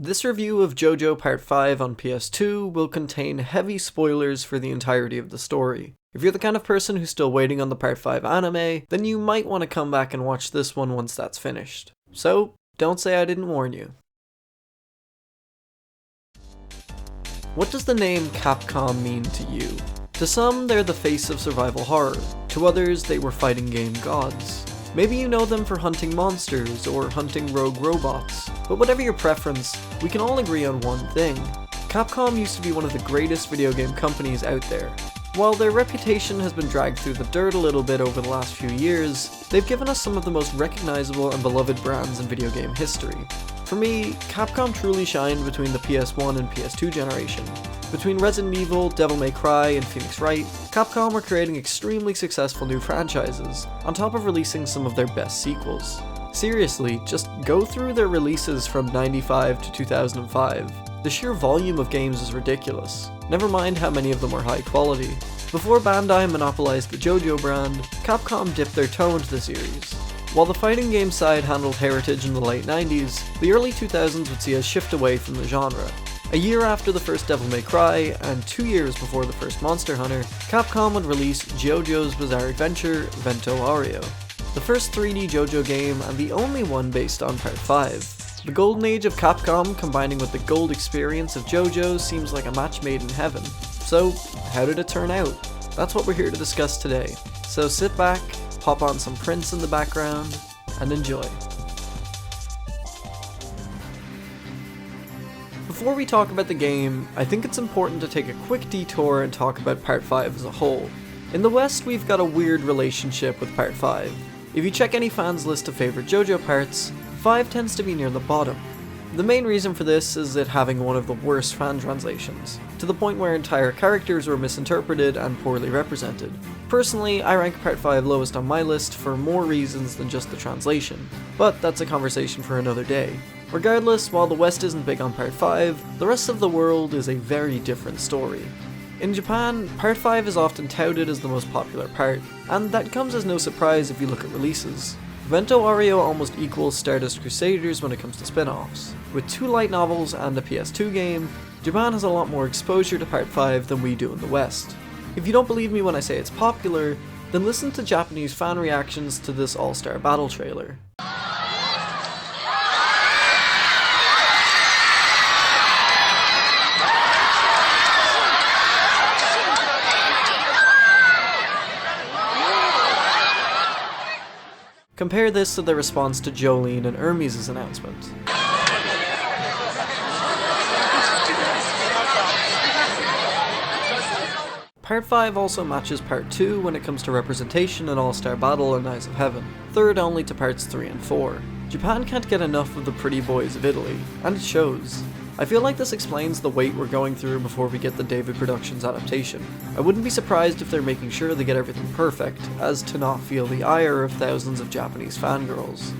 This review of JoJo Part 5 on PS2 will contain heavy spoilers for the entirety of the story. If you're the kind of person who's still waiting on the Part 5 anime, then you might want to come back and watch this one once that's finished. So, don't say I didn't warn you. What does the name Capcom mean to you? To some, they're the face of survival horror. To others, they were fighting game gods. Maybe you know them for hunting monsters or hunting rogue robots, but whatever your preference, we can all agree on one thing. Capcom used to be one of the greatest video game companies out there. While their reputation has been dragged through the dirt a little bit over the last few years, they've given us some of the most recognizable and beloved brands in video game history. For me, Capcom truly shined between the PS1 and PS2 generation. Between Resident Evil, Devil May Cry, and Phoenix Wright, Capcom were creating extremely successful new franchises, on top of releasing some of their best sequels. Seriously, just go through their releases from 95 to 2005. The sheer volume of games is ridiculous, never mind how many of them were high quality. Before Bandai monopolized the JoJo brand, Capcom dipped their toe into the series. While the fighting game side handled Heritage in the late 90s, the early 2000s would see us shift away from the genre. A year after the first Devil May Cry, and 2 years before the first Monster Hunter, Capcom would release GioGio's Bizarre Adventure Vento Aureo, the first 3D JoJo game and the only one based on Part 5. The golden age of Capcom combining with the gold experience of JoJo seems like a match made in heaven. So, how did it turn out? That's what we're here to discuss today. So sit back, pop on some Prince in the background, and enjoy. Before we talk about the game, I think it's important to take a quick detour and talk about Part 5 as a whole. In the West, we've got a weird relationship with Part 5. If you check any fans' list of favourite JoJo parts, 5 tends to be near the bottom. The main reason for this is it having one of the worst fan translations, to the point where entire characters were misinterpreted and poorly represented. Personally, I rank Part 5 lowest on my list for more reasons than just the translation, but that's a conversation for another day. Regardless, while the West isn't big on Part 5, the rest of the world is a very different story. In Japan, Part 5 is often touted as the most popular part, and that comes as no surprise if you look at releases. Vento Aureo almost equals Stardust Crusaders when it comes to spin-offs. With 2 light novels and a PS2 game, Japan has a lot more exposure to Part 5 than we do in the West. If you don't believe me when I say it's popular, then listen to Japanese fan reactions to this All-Star Battle trailer. Compare this to the response to Jolene and Hermes' announcement. Part 5 also matches Part 2 when it comes to representation in All-Star Battle and Eyes of Heaven, third only to Parts 3 and 4. Japan can't get enough of the pretty boys of Italy, and it shows. I feel like this explains the wait we're going through before we get the David Productions adaptation. I wouldn't be surprised if they're making sure they get everything perfect, as to not feel the ire of thousands of Japanese fangirls.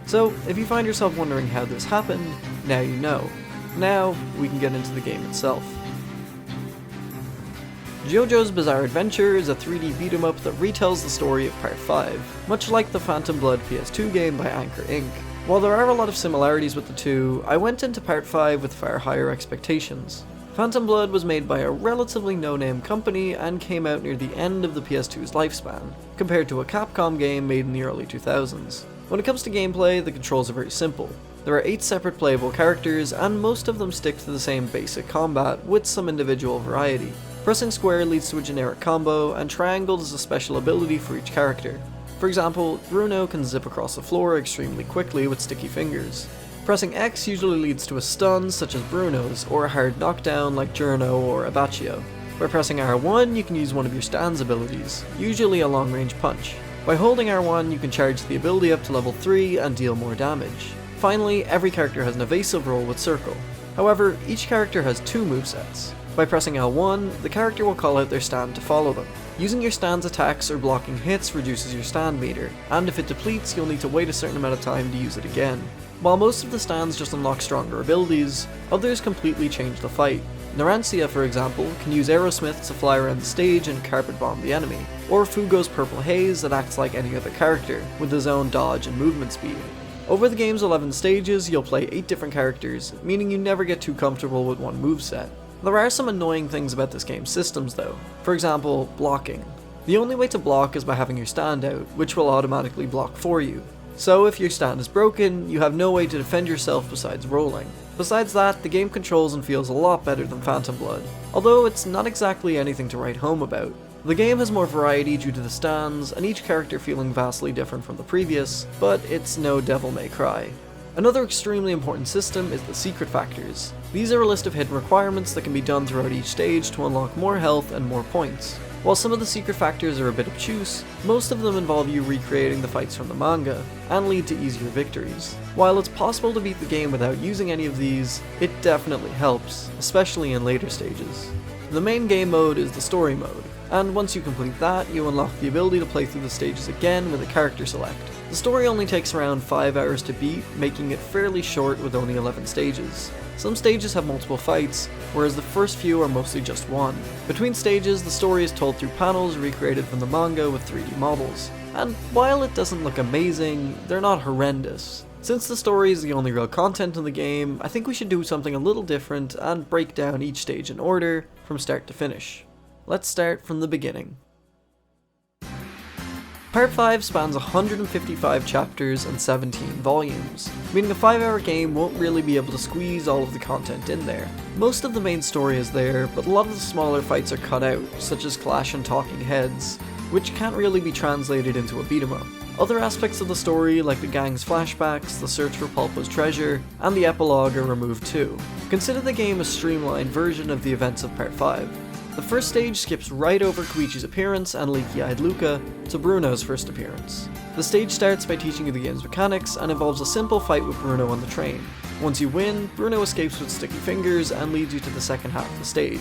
So, if you find yourself wondering how this happened, now you know. Now, we can get into the game itself. JoJo's Bizarre Adventure is a 3D beat-em-up that retells the story of Part 5, much like the Phantom Blood PS2 game by Anchor Inc. While there are a lot of similarities with the two, I went into Part 5 with far higher expectations. Phantom Blood was made by a relatively no-name company and came out near the end of the PS2's lifespan, compared to a Capcom game made in the early 2000s. When it comes to gameplay, the controls are very simple. There are 8 separate playable characters, and most of them stick to the same basic combat, with some individual variety. Pressing square leads to a generic combo, and triangle is a special ability for each character. For example, Bruno can zip across the floor extremely quickly with sticky fingers. Pressing X usually leads to a stun such as Bruno's, or a hard knockdown like Giorno or Ghiaccio. By pressing R1 you can use one of your stand's abilities, usually a long range punch. By holding R1 you can charge the ability up to level 3 and deal more damage. Finally, every character has an evasive roll with Circle. However, each character has 2 movesets. By pressing L1, the character will call out their stand to follow them. Using your stand's attacks or blocking hits reduces your stand meter, and if it depletes you'll need to wait a certain amount of time to use it again. While most of the stands just unlock stronger abilities, others completely change the fight. Narancia, for example, can use Aerosmith to fly around the stage and carpet bomb the enemy, or Fugo's Purple Haze that acts like any other character, with his own dodge and movement speed. Over the game's 11 stages, you'll play 8 different characters, meaning you never get too comfortable with one moveset. There are some annoying things about this game's systems though. For example, blocking. The only way to block is by having your stand out, which will automatically block for you. So if your stand is broken, you have no way to defend yourself besides rolling. Besides that, the game controls and feels a lot better than Phantom Blood, although it's not exactly anything to write home about. The game has more variety due to the stands, and each character feeling vastly different from the previous, but it's no Devil May Cry. Another extremely important system is the secret factors. These are a list of hidden requirements that can be done throughout each stage to unlock more health and more points. While some of the secret factors are a bit obtuse, most of them involve you recreating the fights from the manga, and lead to easier victories. While it's possible to beat the game without using any of these, it definitely helps, especially in later stages. The main game mode is the story mode, and once you complete that, you unlock the ability to play through the stages again with a character select. The story only takes around 5 hours to beat, making it fairly short with only 11 stages. Some stages have multiple fights, whereas the first few are mostly just one. Between stages, the story is told through panels recreated from the manga with 3D models. And while it doesn't look amazing, they're not horrendous. Since the story is the only real content in the game, I think we should do something a little different and break down each stage in order, from start to finish. Let's start from the beginning. Part 5 spans 155 chapters and 17 volumes, meaning a 5-hour game won't really be able to squeeze all of the content in there. Most of the main story is there, but a lot of the smaller fights are cut out, such as Clash and Talking Heads, which can't really be translated into a beat-em-up. Other aspects of the story, like the gang's flashbacks, the search for Pulpo's treasure, and the epilogue are removed too. Consider the game a streamlined version of the events of Part 5. The first stage skips right over Koichi's appearance and leaky-eyed Luca to Bruno's first appearance. The stage starts by teaching you the game's mechanics and involves a simple fight with Bruno on the train. Once you win, Bruno escapes with sticky fingers and leads you to the second half of the stage.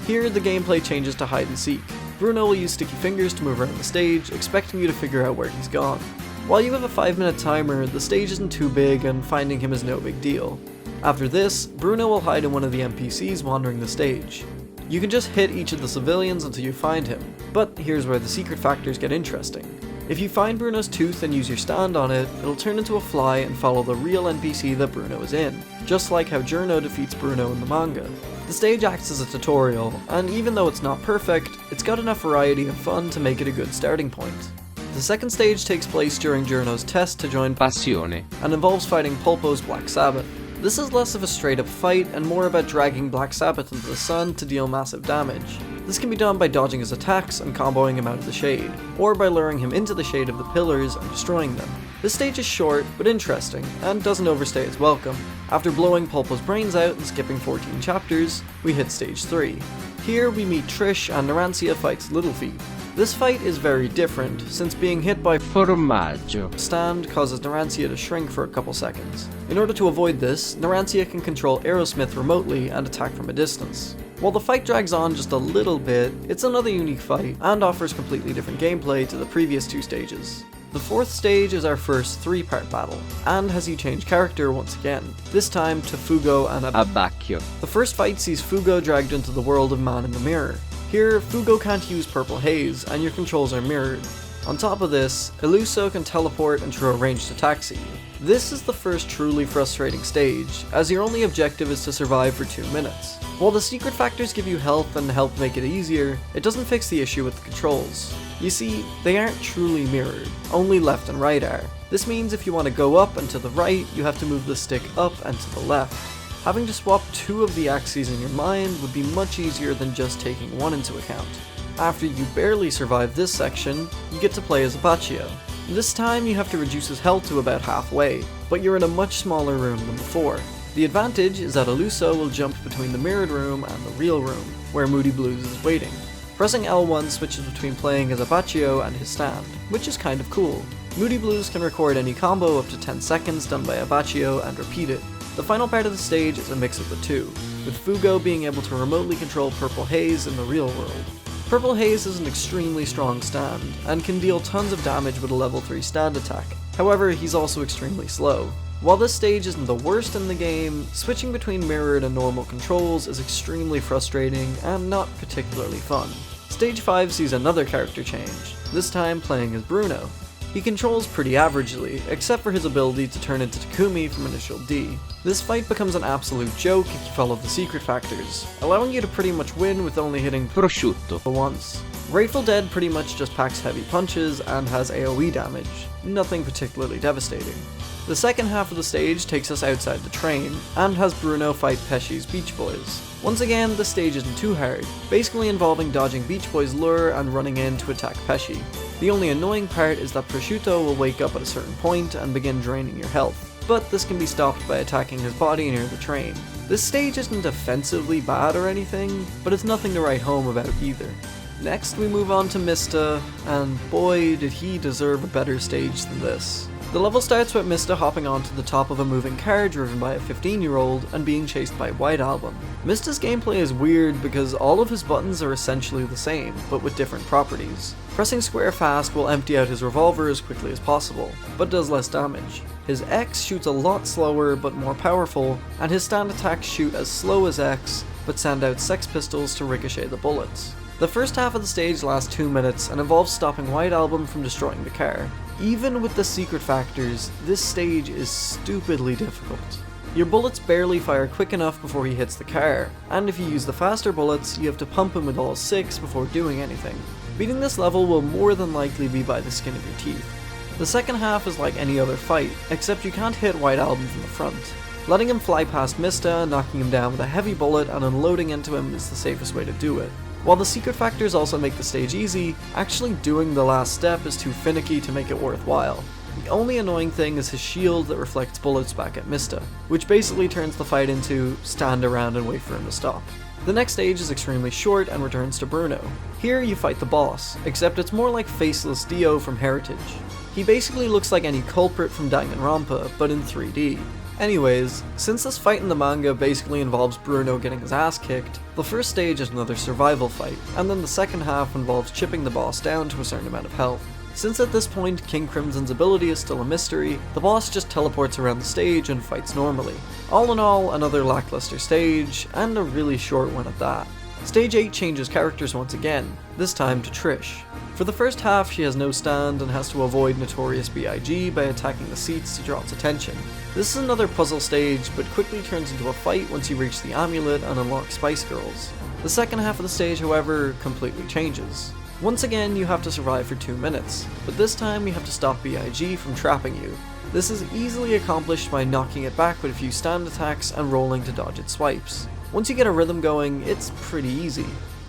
Here, the gameplay changes to hide and seek. Bruno will use sticky fingers to move around the stage, expecting you to figure out where he's gone. While you have a 5-minute timer, the stage isn't too big and finding him is no big deal. After this, Bruno will hide in one of the NPCs wandering the stage. You can just hit each of the civilians until you find him, but here's where the secret factors get interesting. If you find Bruno's tooth and use your stand on it, it'll turn into a fly and follow the real NPC that Bruno is in, just like how Giorno defeats Bruno in the manga. The stage acts as a tutorial, and even though it's not perfect, it's got enough variety and fun to make it a good starting point. The second stage takes place during Giorno's test to join Passione, and involves fighting Pulpo's Black Sabbath. This is less of a straight up fight and more about dragging Black Sabbath into the sun to deal massive damage. This can be done by dodging his attacks and comboing him out of the shade, or by luring him into the shade of the pillars and destroying them. This stage is short, but interesting, and doesn't overstay its welcome. After blowing Pulpo's brains out and skipping 14 chapters, we hit stage 3. Here we meet Trish and Narantia fights Little Feet. This fight is very different, since being hit by Formaggio stand causes Narantia to shrink for a couple seconds. In order to avoid this, Narantia can control Aerosmith remotely and attack from a distance. While the fight drags on just a little bit, it's another unique fight, and offers completely different gameplay to the previous 2 stages. The 4th stage is our first 3-part battle, and has you change character once again, this time to Fugo and Abbacchio. The first fight sees Fugo dragged into the world of Man in the Mirror. Here, Fugo can't use Purple Haze, and your controls are mirrored. On top of this, Illuso can teleport and throw ranged attacks at you. This is the first truly frustrating stage, as your only objective is to survive for 2 minutes. While the secret factors give you health and help make it easier, it doesn't fix the issue with the controls. You see, they aren't truly mirrored, only left and right are. This means if you want to go up and to the right, you have to move the stick up and to the left. Having to swap 2 of the axes in your mind would be much easier than just taking one into account. After you barely survive this section, you get to play as Abbacchio. This time you have to reduce his health to about halfway, but you're in a much smaller room than before. The advantage is that Illuso will jump between the mirrored room and the real room, where Moody Blues is waiting. Pressing L1 switches between playing as Abbacchio and his stand, which is kind of cool. Moody Blues can record any combo up to 10 seconds done by Abbacchio and repeat it. The final part of the stage is a mix of the two, with Fugo being able to remotely control Purple Haze in the real world. Purple Haze is an extremely strong stand, and can deal tons of damage with a level 3 stand attack. However, he's also extremely slow. While this stage isn't the worst in the game, switching between mirrored and normal controls is extremely frustrating and not particularly fun. Stage 5 sees another character change, this time playing as Bruno. He controls pretty averagely, except for his ability to turn into Takumi from Initial D. This fight becomes an absolute joke if you follow the secret factors, allowing you to pretty much win with only hitting prosciutto once. Grateful Dead pretty much just packs heavy punches and has AoE damage, nothing particularly devastating. The second half of the stage takes us outside the train, and has Bruno fight Pesci's Beach Boys. Once again, this stage isn't too hard, basically involving dodging Beach Boys' lure and running in to attack Pesci. The only annoying part is that Prosciutto will wake up at a certain point and begin draining your health, but this can be stopped by attacking his body near the train. This stage isn't offensively bad or anything, but it's nothing to write home about either. Next we move on to Mista, and boy did he deserve a better stage than this. The level starts with Mista hopping onto the top of a moving car driven by a 15-year-old and being chased by White Album. Mista's gameplay is weird because all of his buttons are essentially the same, but with different properties. Pressing square fast will empty out his revolver as quickly as possible, but does less damage. His X shoots a lot slower but more powerful, and his stand attacks shoot as slow as X, but send out Sex Pistols to ricochet the bullets. The first half of the stage lasts 2 minutes and involves stopping White Album from destroying the car. Even with the secret factors, this stage is stupidly difficult. Your bullets barely fire quick enough before he hits the car, and if you use the faster bullets, you have to pump him with all 6 before doing anything. Beating this level will more than likely be by the skin of your teeth. The second half is like any other fight, except you can't hit White Album from the front. Letting him fly past Mista, knocking him down with a heavy bullet, and unloading into him is the safest way to do it. While the secret factors also make the stage easy, actually doing the last step is too finicky to make it worthwhile. The only annoying thing is his shield that reflects bullets back at Mista, which basically turns the fight into stand around and wait for him to stop. The next stage is extremely short and returns to Bruno. Here you fight the boss, except it's more like Faceless Dio from Heritage. He basically looks like any culprit from Danganronpa, but in 3D. Anyways, since this fight in the manga basically involves Bruno getting his ass kicked, the first stage is another survival fight, and then the second half involves chipping the boss down to a certain amount of health. Since at this point King Crimson's ability is still a mystery, the boss just teleports around the stage and fights normally. All in all, another lackluster stage, and a really short one at that. Stage 8 changes characters once again, this time to Trish. For the first half she has no stand and has to avoid Notorious B.I.G by attacking the seats to draw its attention. This is another puzzle stage, but quickly turns into a fight once you reach the amulet and unlock Spice Girls. The second half of the stage, however, completely changes. Once again you have to survive for 2 minutes, but this time you have to stop B.I.G from trapping you. This is easily accomplished by knocking it back with a few stand attacks and rolling to dodge its swipes. Once you get a rhythm going, it's pretty easy.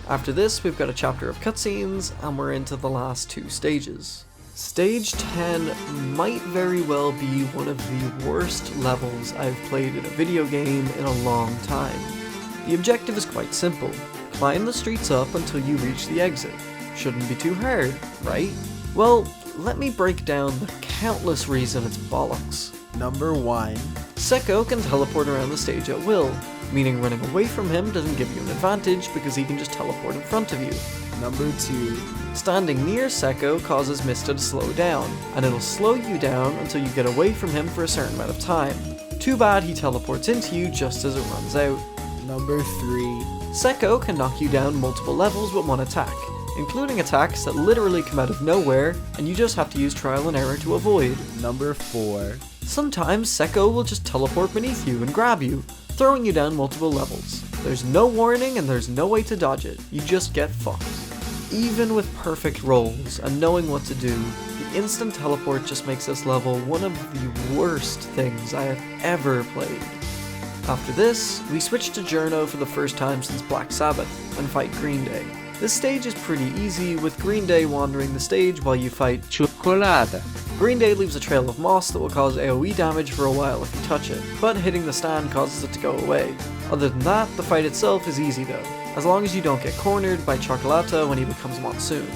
After this, we've got a chapter of cutscenes, and we're into the last 2 stages. Stage 10 might very well be one of the worst levels I've played in a video game in a long time. The objective is quite simple. Climb the streets up until you reach the exit. Shouldn't be too hard, right? Well, let me break down the countless reasons it's bollocks. Number 1. Secco can teleport around the stage at will, meaning running away from him doesn't give you an advantage because he can just teleport in front of you. Number 2. Standing near Secco causes Mista to slow down, and it'll slow you down until you get away from him for a certain amount of time. Too bad he teleports into you just as it runs out. Number 3. Secco can knock you down multiple levels with one attack, including attacks that literally come out of nowhere and you just have to use trial and error to avoid. Number 4. Sometimes Secco will just teleport beneath you and grab you, throwing you down multiple levels. There's no warning and there's no way to dodge it, you just get fucked. Even with perfect rolls and knowing what to do, the instant teleport just makes this level one of the worst things I have ever played. After this, we switch to Giorno for the first time since Black Sabbath and fight Green Day. This stage is pretty easy, with Green Day wandering the stage while you fight Cioccolata. Green Day leaves a trail of moss that will cause AoE damage for a while if you touch it, but hitting the stand causes it to go away. Other than that, the fight itself is easy though, as long as you don't get cornered by Cioccolata when he becomes Monsoon.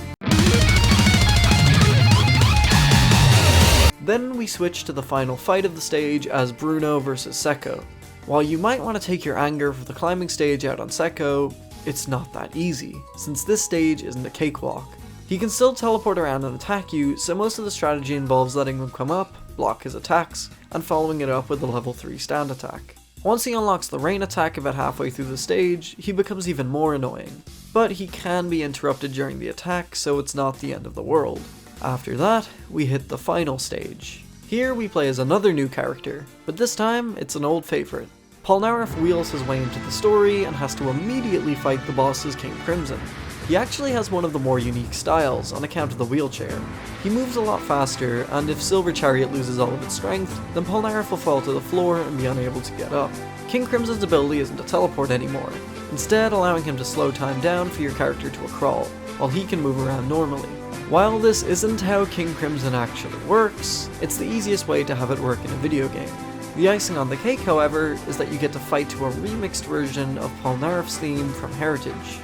Then we switch to the final fight of the stage as Bruno vs Secco. While you might want to take your anger for the climbing stage out on Secco, it's not that easy, since this stage isn't a cakewalk. He can still teleport around and attack you, so most of the strategy involves letting him come up, block his attacks, and following it up with a level 3 stand attack. Once he unlocks the rain attack about halfway through the stage, he becomes even more annoying, but he can be interrupted during the attack, so it's not the end of the world. After that, we hit the final stage. Here we play as another new character, but this time it's an old favourite. Polnareff wheels his way into the story and has to immediately fight the bosses King Crimson. He actually has one of the more unique styles on account of the wheelchair. He moves a lot faster, and if Silver Chariot loses all of its strength, then Polnareff will fall to the floor and be unable to get up. King Crimson's ability isn't to teleport anymore, instead allowing him to slow time down for your character to a crawl, while he can move around normally. While this isn't how King Crimson actually works, it's the easiest way to have it work in a video game. The icing on the cake, however, is that you get to fight to a remixed version of Polnareff's theme from Heritage.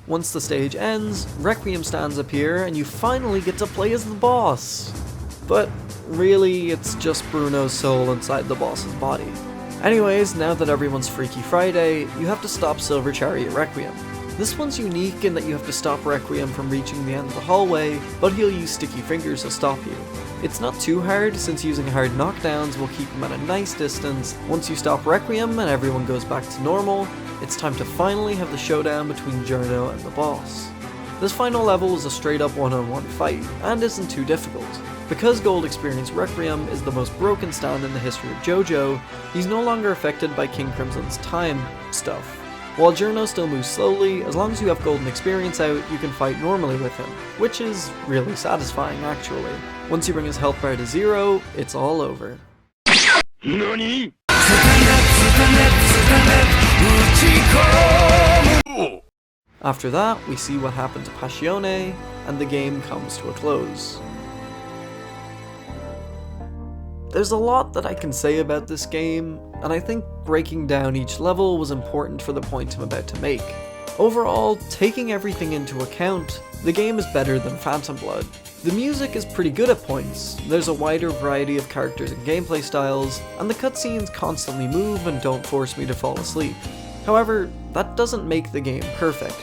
Once the stage ends, Requiem stands appear and you finally get to play as the boss. But really, it's just Bruno's soul inside the boss's body. Anyways, now that everyone's Freaky Friday, you have to stop Silver Chariot Requiem. This one's unique in that you have to stop Requiem from reaching the end of the hallway, but he'll use sticky fingers to stop you. It's not too hard, since using hard knockdowns will keep him at a nice distance. Once you stop Requiem and everyone goes back to normal, it's time to finally have the showdown between Giorno and the boss. This final level is a straight up one-on-one fight, and isn't too difficult. Because Gold Experience Requiem is the most broken stand in the history of JoJo, he's no longer affected by King Crimson's time stuff. While Giorno still moves slowly, as long as you have Golden Experience out, you can fight normally with him, which is really satisfying actually. Once you bring his health bar to 0, it's all over. NANI?! After that, we see what happened to Passione, and the game comes to a close. There's a lot that I can say about this game, and I think breaking down each level was important for the point I'm about to make. Overall, taking everything into account, the game is better than Phantom Blood. The music is pretty good at points, there's a wider variety of characters and gameplay styles, and the cutscenes constantly move and don't force me to fall asleep. However, that doesn't make the game perfect.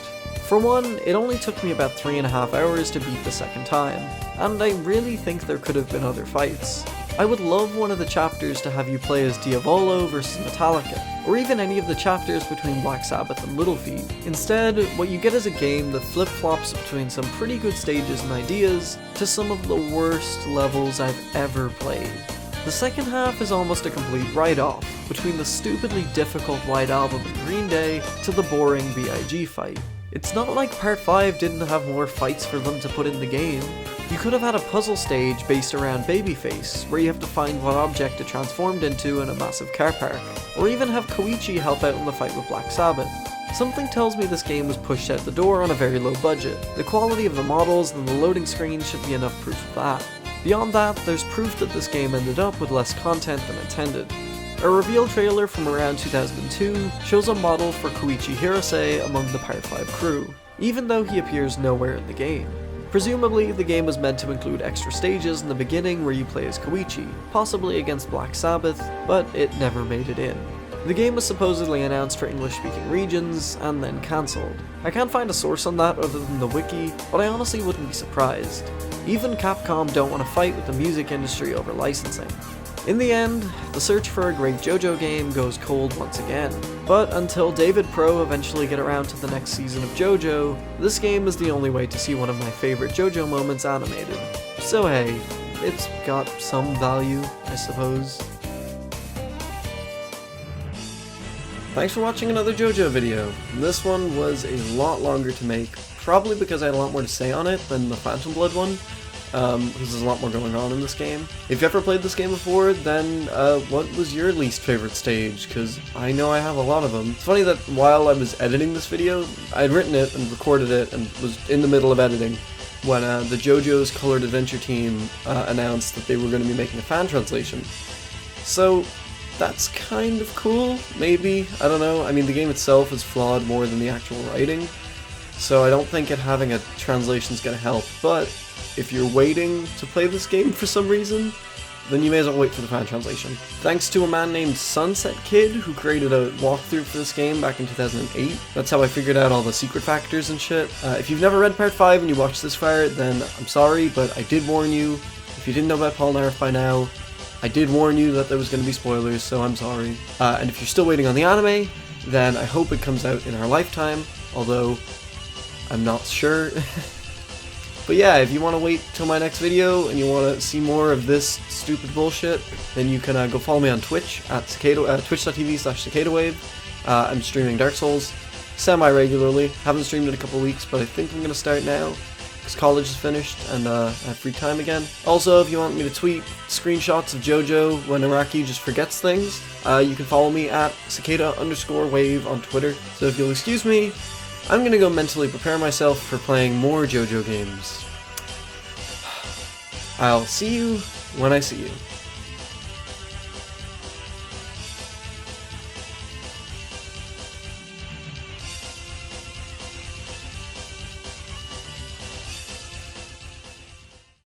For one, it only took me about 3.5 hours to beat the second time, and I really think there could have been other fights. I would love one of the chapters to have you play as Diavolo versus Metallica, or even any of the chapters between Black Sabbath and Little Feat. Instead, what you get is a game that flip-flops between some pretty good stages and ideas to some of the worst levels I've ever played. The second half is almost a complete write-off, between the stupidly difficult White Album and Green Day to the boring B.I.G fight. It's not like Part 5 didn't have more fights for them to put in the game. You could have had a puzzle stage based around Babyface, where you have to find what object it transformed into in a massive car park, or even have Koichi help out in the fight with Black Sabbath. Something tells me this game was pushed out the door on a very low budget. The quality of the models and the loading screen should be enough proof of that. Beyond that, there's proof that this game ended up with less content than intended. A reveal trailer from around 2002 shows a model for Koichi Hirose among the Part 5 crew, even though he appears nowhere in the game. Presumably, the game was meant to include extra stages in the beginning where you play as Koichi, possibly against Black Sabbath, but it never made it in. The game was supposedly announced for English-speaking regions, and then cancelled. I can't find a source on that other than the wiki, but I honestly wouldn't be surprised. Even Capcom don't want to fight with the music industry over licensing. In the end, the search for a great JoJo game goes cold once again. But until David Pro eventually get around to the next season of JoJo, this game is the only way to see one of my favorite JoJo moments animated. So hey, it's got some value, I suppose. Thanks for watching another JoJo video. This one was a lot longer to make, probably because I had a lot more to say on it than the Phantom Blood one. Because there's a lot more going on in this game. If you ever played this game before, then what was your least favorite stage? Because I know I have a lot of them. It's funny that while I was editing this video, I had written it and recorded it and was in the middle of editing when the JoJo's Colored Adventure team announced that they were going to be making a fan translation. So that's kind of cool, maybe, I don't know. I mean, the game itself is flawed more than the actual writing, so I don't think it having a translation is going to help, but if you're waiting to play this game for some reason, then you may as well wait for the fan translation. Thanks to a man named Sunset Kid who created a walkthrough for this game back in 2008. That's how I figured out all the secret factors and shit. If you've never read part 5 and you watched this far, then I'm sorry, but I did warn you. If you didn't know about Polnareff by now, I did warn you that there was going to be spoilers, so I'm sorry. And if you're still waiting on the anime, then I hope it comes out in our lifetime, although I'm not sure. But yeah, if you want to wait till my next video and you want to see more of this stupid bullshit, then you can go follow me on Twitch at twitch.tv/cicadawave. I'm streaming Dark Souls semi-regularly. Haven't streamed in a couple weeks, but I think I'm going to start now because college is finished and I have free time again. Also, if you want me to tweet screenshots of JoJo when Iraqi just forgets things, you can follow me at cicada_wave on Twitter. So if you'll excuse me, I'm gonna go mentally prepare myself for playing more JoJo games. I'll see you when I see you.